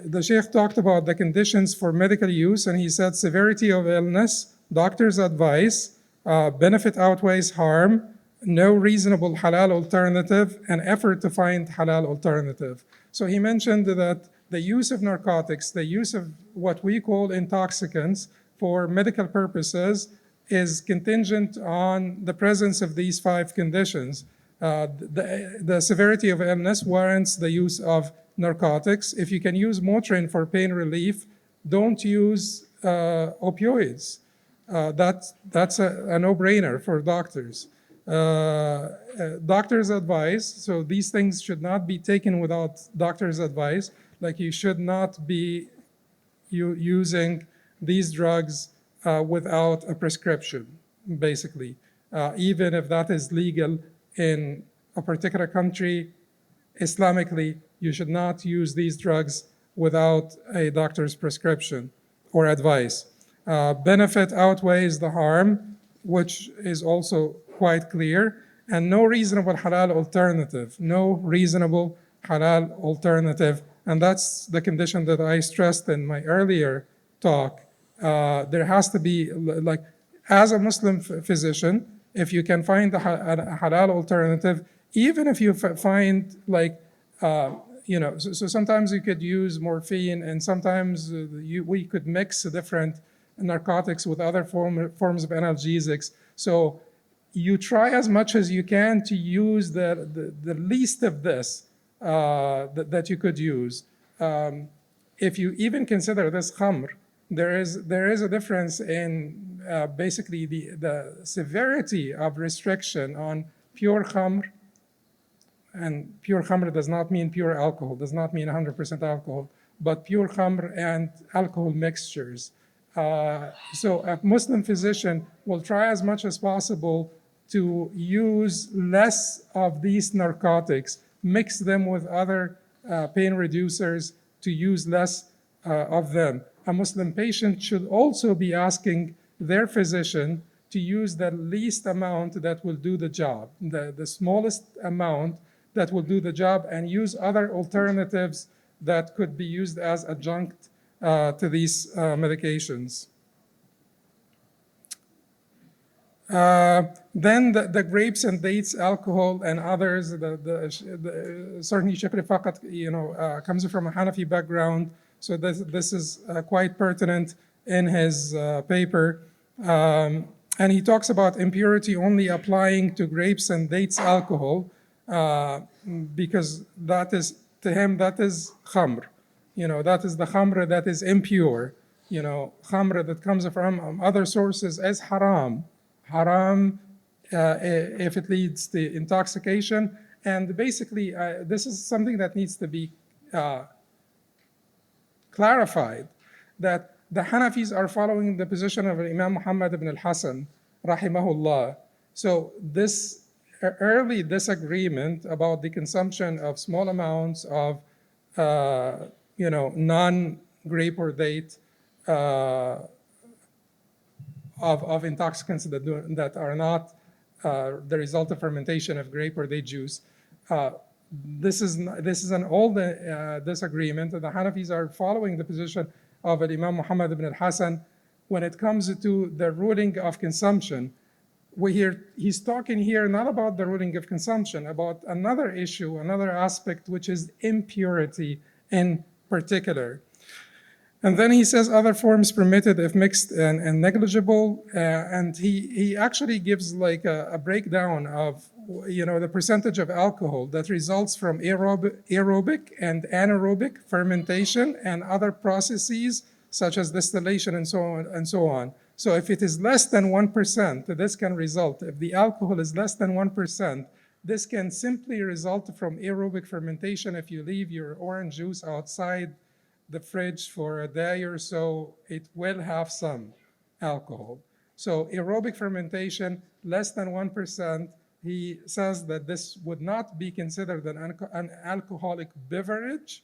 the Sheikh talked about the conditions for medical use, and he said severity of illness, doctor's advice, benefit outweighs harm, no reasonable halal alternative, and effort to find halal alternative. So he mentioned that the use of narcotics, the use of what we call intoxicants for medical purposes is contingent on the presence of these 5 conditions. The severity of illness warrants the use of narcotics. If you can use Motrin for pain relief, don't use opioids. That's a no-brainer for doctors. Doctor's advice, so these things should not be taken without doctor's advice. Like you should not be using these drugs without a prescription, basically. Even if that is legal in a particular country, Islamically, you should not use these drugs without a doctor's prescription or advice. Benefit outweighs the harm, which is also quite clear, and no reasonable halal alternative. No reasonable halal alternative. And that's the condition that I stressed in my earlier talk. There has to be, like, as a Muslim physician, if you can find a halal alternative, even if you find, like, so sometimes you could use morphine, and sometimes we could mix different narcotics with other forms of analgesics. So you try as much as you can to use the least of this that you could use. If you even consider this khamr, there is a difference in basically the severity of restriction on pure khamr. And pure khamr does not mean pure alcohol, does not mean 100% alcohol, but pure khamr and alcohol mixtures. So a Muslim physician will try as much as possible to use less of these narcotics, mix them with other pain reducers, to use less of them. A Muslim patient should also be asking their physician to use the least amount that will do the job, the smallest amount that will do the job, and use other alternatives that could be used as adjunct to these medications. Then the grapes and dates, alcohol, and others. Certainly, Sheikh Rafaqat, comes from a Hanafi background, so this is quite pertinent in his paper. And he talks about impurity only applying to grapes and dates alcohol, because that is, to him, that is khamr. That is the khamr that is impure. Khamr that comes from other sources as haram. Haram if it leads to intoxication. And basically, this is something that needs to be clarified, that the Hanafis are following the position of Imam Muhammad ibn al-Hasan, rahimahullah. So this early disagreement about the consumption of small amounts of grape or date of intoxicants that are not the result of fermentation of grape or date juice. This is an old disagreement. The Hanafis are following the position of Imam Muhammad ibn al-Hasan when it comes to the ruling of consumption. He's talking here not about the ruling of consumption, about another issue, another aspect, which is impurity in particular. And then he says other forms permitted if mixed and negligible. And he actually gives like a breakdown of, the percentage of alcohol that results from aerobic and anaerobic fermentation and other processes such as distillation and so on and so on. So if it is less than 1%, this can result. If the alcohol is less than 1%, this can simply result from aerobic fermentation. If you leave your orange juice outside the fridge for a day or so, it will have some alcohol. So aerobic fermentation, less than 1%, he says that this would not be considered an alcoholic beverage.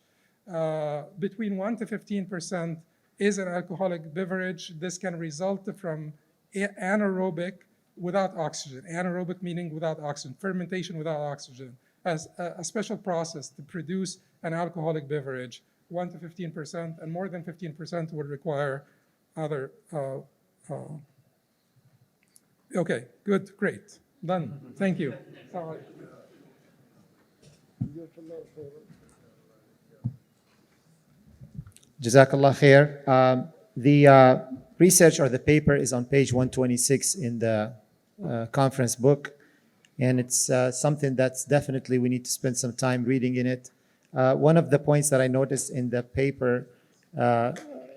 Between 1 to 15% is an alcoholic beverage. This can result from anaerobic without oxygen. Anaerobic meaning without oxygen, fermentation without oxygen, as a special process to produce an alcoholic beverage. 1 to 15%, and more than 15% would require other. Okay, good, great, done. Thank you. Jazakallah khair. The research or the paper is on page 126 in the conference book, and it's something that's definitely we need to spend some time reading in it. One of the points that I noticed in the paper,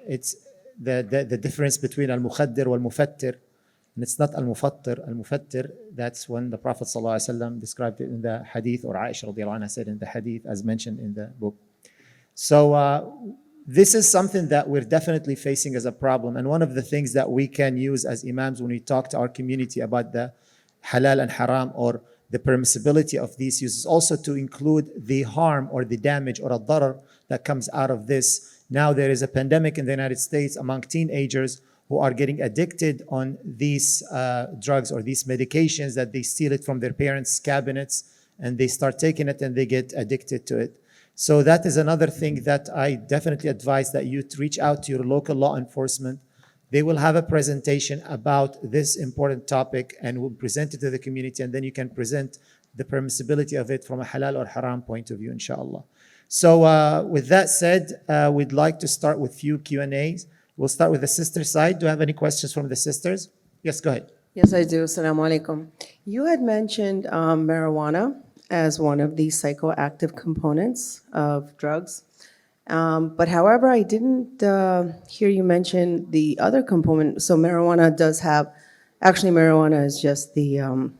it's the difference between al-mukhaddir wal-mufattir, and it's not al-mufattir. Al-mufattir, that's when the Prophet ﷺ described it in the hadith, or Aisha radiallahu anha said in the hadith, as mentioned in the book. So this is something that we're definitely facing as a problem, and one of the things that we can use as imams when we talk to our community about the halal and haram, or the permissibility of these uses, also to include the harm or the damage or a darar that comes out of this. Now there is a pandemic in the United States among teenagers who are getting addicted on these drugs or these medications, that they steal it from their parents' cabinets and they start taking it and they get addicted to it. So that is another thing that I definitely advise that you reach out to your local law enforcement. They will have a presentation about this important topic and will present it to the community, and then you can present the permissibility of it from a halal or haram point of view, inshallah. So with that said, we'd like to start with few Q&As. We'll start with the sister side. Do you have any questions from the sisters? Yes, go ahead. Yes, I do. Assalamu alaikum. You had mentioned marijuana as one of the psychoactive components of drugs. But however, I didn't hear you mention the other component. So marijuana does have, actually marijuana is just the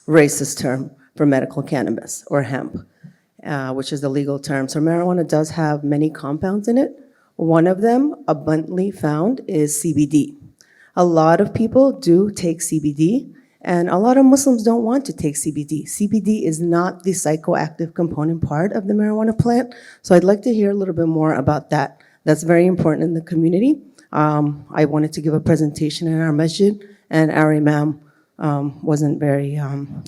racist term for medical cannabis or hemp, which is the legal term. So marijuana does have many compounds in it. One of them abundantly found is CBD. A lot of people do take CBD, and a lot of Muslims don't want to take CBD. CBD is not the psychoactive component part of the marijuana plant. So I'd like to hear a little bit more about that. That's very important in the community. I wanted to give a presentation in our masjid, and our imam wasn't very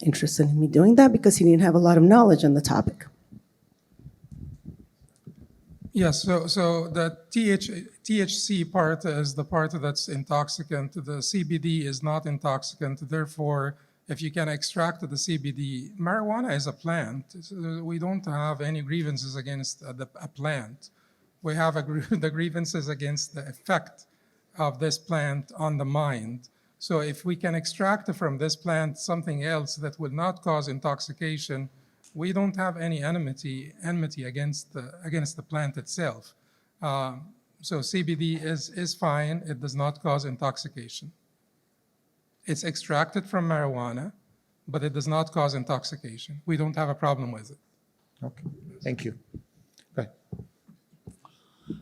interested in me doing that because he didn't have a lot of knowledge on the topic. Yes, so the THC part is the part that's intoxicant. The CBD is not intoxicant. Therefore, if you can extract the CBD, marijuana is a plant. We don't have any grievances against a plant. We have the grievances against the effect of this plant on the mind. So if we can extract from this plant something else that will not cause intoxication, we don't have any enmity against the plant itself. So CBD is fine. It does not cause intoxication. It's extracted from marijuana, but it does not cause intoxication. We don't have a problem with it. Okay, thank you. Go ahead.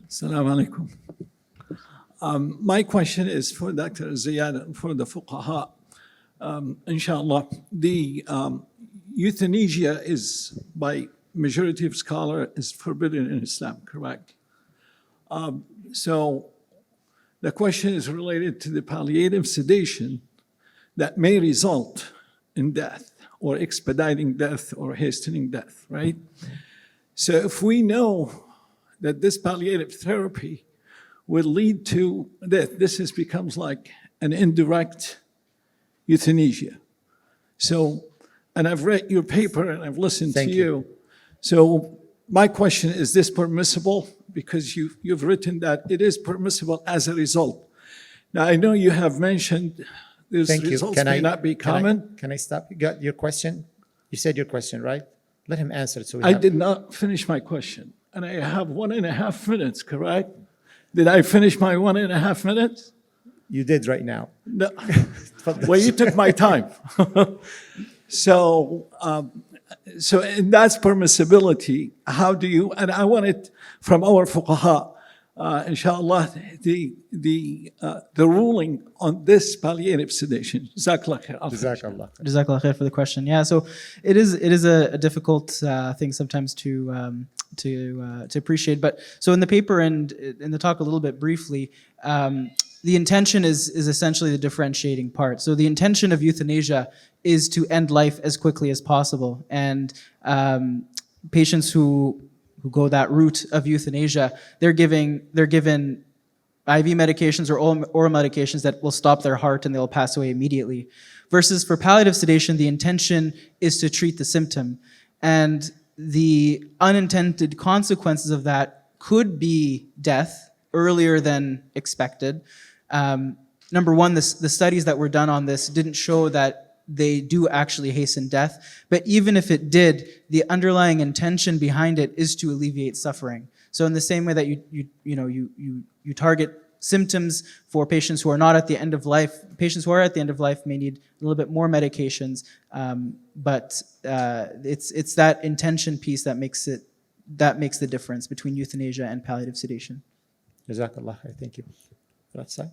Assalamu alaikum. My question is for Dr. Ziyad and for the fuqaha. Inshallah, the euthanasia is, by majority of scholars, is forbidden in Islam, correct? So the question is related to the palliative sedation that may result in death or expediting death or hastening death, right? So if we know that this palliative therapy will lead to death, becomes like an indirect euthanasia. So, and I've read your paper and I've listened to you. So my question, is this permissible? Because you've written that it is permissible as a result. Now, I know you have mentioned these Thank you. results may not be common. Can I stop? You got your question? You said your question, right? Let him answer it. I did not finish my question, and I have 1.5 minutes, correct? Did I finish my 1.5 minutes? You did right now. No. Well, you took my time. So and that's permissibility. How do you, and I want it from our fuqaha, inshallah, the ruling on this palliative sedation. Jazakallah khair. Jazakallah. Jazakallah khair for the question. Yeah, so it is a difficult thing sometimes to appreciate. But so in the paper and in the talk a little bit briefly, the intention is essentially the differentiating part. So the intention of euthanasia is to end life as quickly as possible. And patients who go that route of euthanasia, they're given IV medications or oral medications that will stop their heart and they'll pass away immediately. Versus for palliative sedation, the intention is to treat the symptom. And the unintended consequences of that could be death earlier than expected. Number one, the studies that were done on this didn't show that they do actually hasten death. But even if it did, the underlying intention behind it is to alleviate suffering. So in the same way that you target symptoms for patients who are not at the end of life, patients who are at the end of life may need a little bit more medications. But it's that intention piece that makes the difference between euthanasia and palliative sedation. Jazakallah khair. Thank you. That side.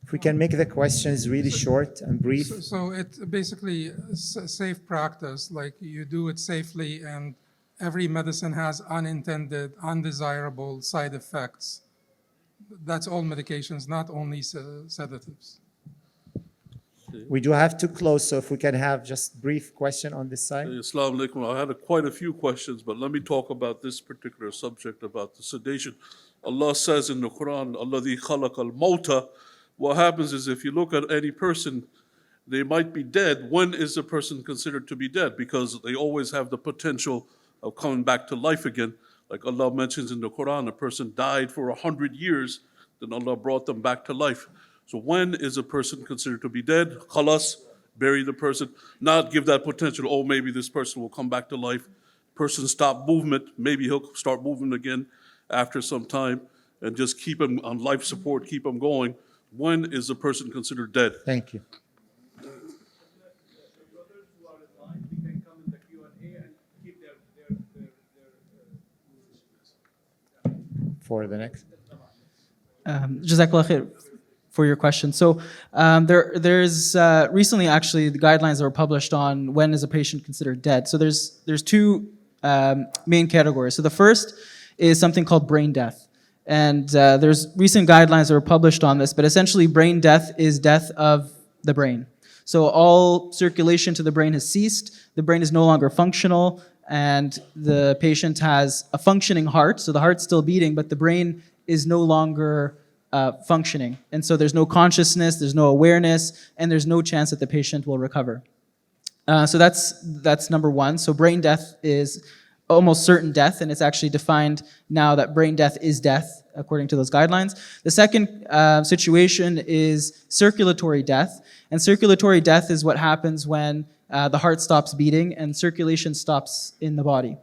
If we can make the questions really short and brief. So it's basically safe practice, like you do it safely, and every medicine has unintended, undesirable side effects. That's all medications, not only sedatives. We do have to close, so if we can have just brief question on this side. Assalamu alaikum. I had quite a few questions, but let me talk about this particular subject about the sedation. Allah says in the Quran, "Alladhi khalaqal mauta." What happens is if you look at any person, they might be dead. When is a person considered to be dead? Because they always have the potential of coming back to life again. Like Allah mentions in the Quran, a person died for 100 years, then Allah brought them back to life. So when is a person considered to be dead? Khalas, bury the person, not give that potential, oh, maybe this person will come back to life. Person stop movement, maybe he'll start moving again after some time, and just keep him on life support, keep him going. When is a person considered dead? Thank you. For the next. Jazakallah khair for your question. So there's recently actually the guidelines that were published on when is a patient considered dead. So there's two main categories. So the first is something called brain death. And there's recent guidelines that were published on this, but essentially brain death is death of the brain. So all circulation to the brain has ceased, the brain is no longer functional, and the patient has a functioning heart, so the heart's still beating, but the brain is no longer functioning. And so there's no consciousness, there's no awareness, and there's no chance that the patient will recover. So that's number one. So brain death is almost certain death, and it's actually defined now that brain death is death, according to those guidelines. The second situation is circulatory death, and circulatory death is what happens when the heart stops beating and circulation stops in the body.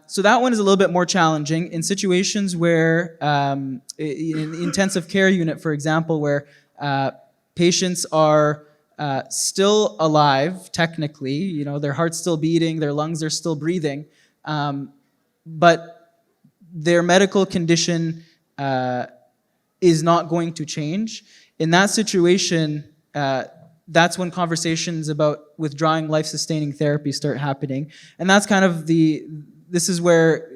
So that one is a little bit more challenging in situations where, in the intensive care unit, for example, where patients are still alive, technically, you know, their heart's still beating, their lungs are still breathing, but their medical condition is not going to change. In that situation, that's when conversations about withdrawing life-sustaining therapy start happening. And that's kind of the this is where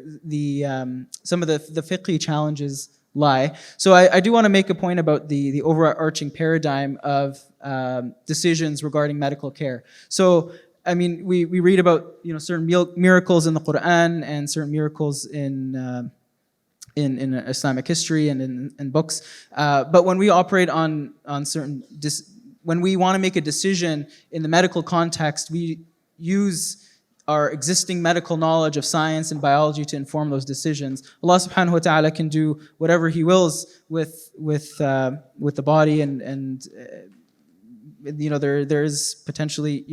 some of the fiqhi challenges lie. So I do want to make a point about the overarching paradigm of decisions regarding medical care. So, I mean, we read about certain miracles in the Quran and certain miracles in Islamic history and in books. But when we operate on certain, when we want to make a decision in the medical context, we use our existing medical knowledge of science and biology to inform those decisions. Allah subhanahu wa ta'ala can do whatever He wills with the body, and there is potentially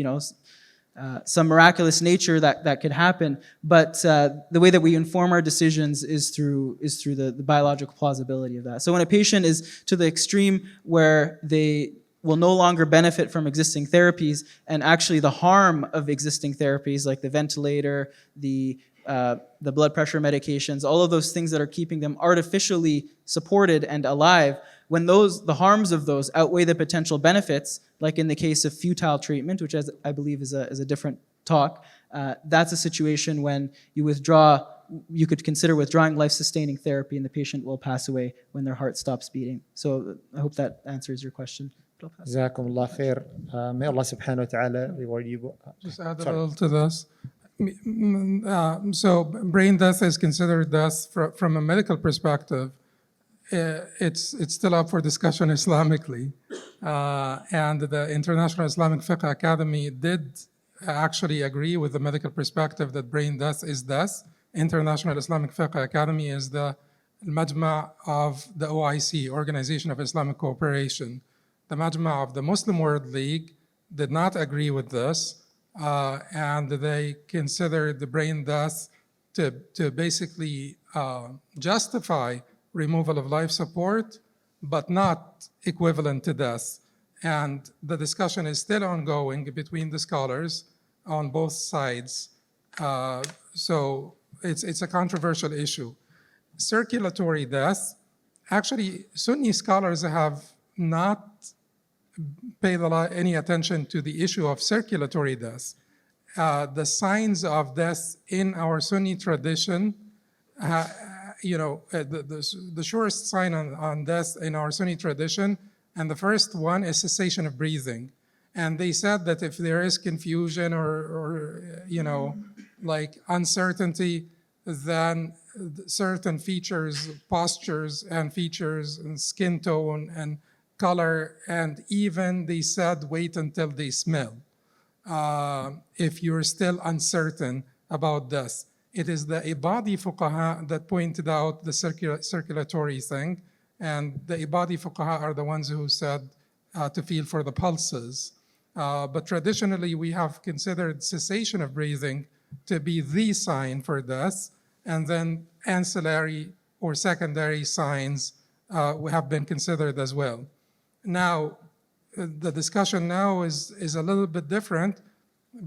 some miraculous nature that could happen. But the way that we inform our decisions is through the biological plausibility of that. So when a patient is to the extreme where they will no longer benefit from existing therapies, and actually the harm of existing therapies like the ventilator, the blood pressure medications, all of those things that are keeping them artificially supported and alive, when the harms of those outweigh the potential benefits, like in the case of futile treatment, which I believe is a different talk, that's a situation when you could consider withdrawing life-sustaining therapy and the patient will pass away when their heart stops beating. So I hope that answers your question. Jazakum Allah khair. May Allah subhanahu wa ta'ala reward you. Just add a little to this. So brain death is considered death from a medical perspective. It's still up for discussion Islamically. And the International Islamic Fiqh Academy did actually agree with the medical perspective that brain death is death. International Islamic Fiqh Academy is the Majma' of the OIC, Organization of Islamic Cooperation. The Majma' of the Muslim World League did not agree with this, and they considered the brain death to basically justify removal of life support, but not equivalent to death. And the discussion is still ongoing between the scholars on both sides. So it's a controversial issue. Circulatory death, actually Sunni scholars have not paid any attention to the issue of circulatory death. The signs of death in our Sunni tradition, the surest sign on death in our Sunni tradition, and the first one is cessation of breathing. And they said that if there is confusion or like uncertainty, then certain features, postures and features and skin tone and color, and even they said wait until they smell. If you're still uncertain about this. It is the Ibadi fuqaha that pointed out the circulatory thing, and the Ibadi fuqaha are the ones who said to feel for the pulses. But traditionally, we have considered cessation of breathing to be the sign for death, and then ancillary or secondary signs have been considered as well. Now, the discussion now is a little bit different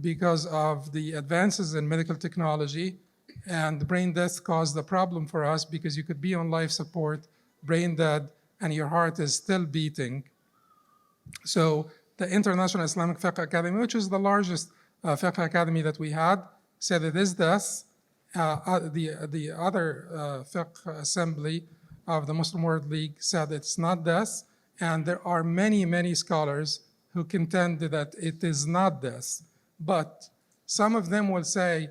because of the advances in medical technology, and brain death caused a problem for us because you could be on life support, brain dead, and your heart is still beating. So the International Islamic Fiqh Academy, which is the largest fiqh academy that we had, said it is death. The other fiqh assembly of the Muslim World League said it's not death. And there are many, many scholars who contend that it is not death. But some of them will say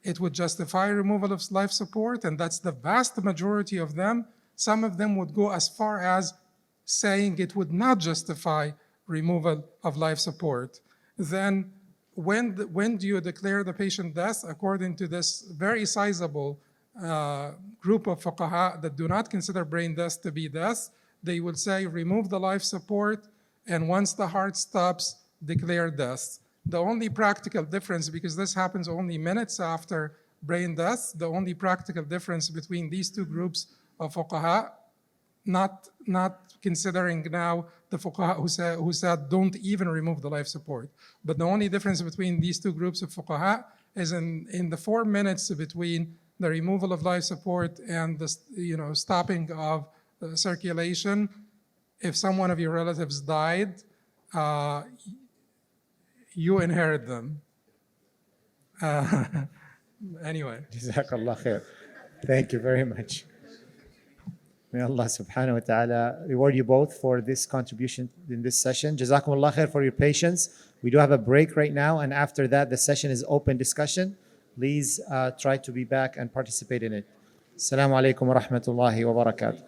it would justify removal of life support, and that's the vast majority of them. Some of them would go as far as saying it would not justify removal of life support. Then when do you declare the patient death? According to this very sizable group of fuqaha that do not consider brain death to be death, they would say remove the life support, and once the heart stops, declare death. The only practical difference, because this happens only minutes after brain death, the only practical difference between these two groups of fuqaha, not considering now the fuqaha who said don't even remove the life support, but the only difference between these two groups of fuqaha is in the 4 minutes between the removal of life support and the stopping of circulation. If someone of your relatives died, you inherit them. Anyway. Jazakallah khair. Thank you very much. May Allah subhanahu wa ta'ala reward you both for this contribution in this session. Jazakumullah khair for your patience. We do have a break right now, and after that, the session is open discussion. Please try to be back and participate in it. Assalamu alaikum wa rahmatullahi wa barakatuh.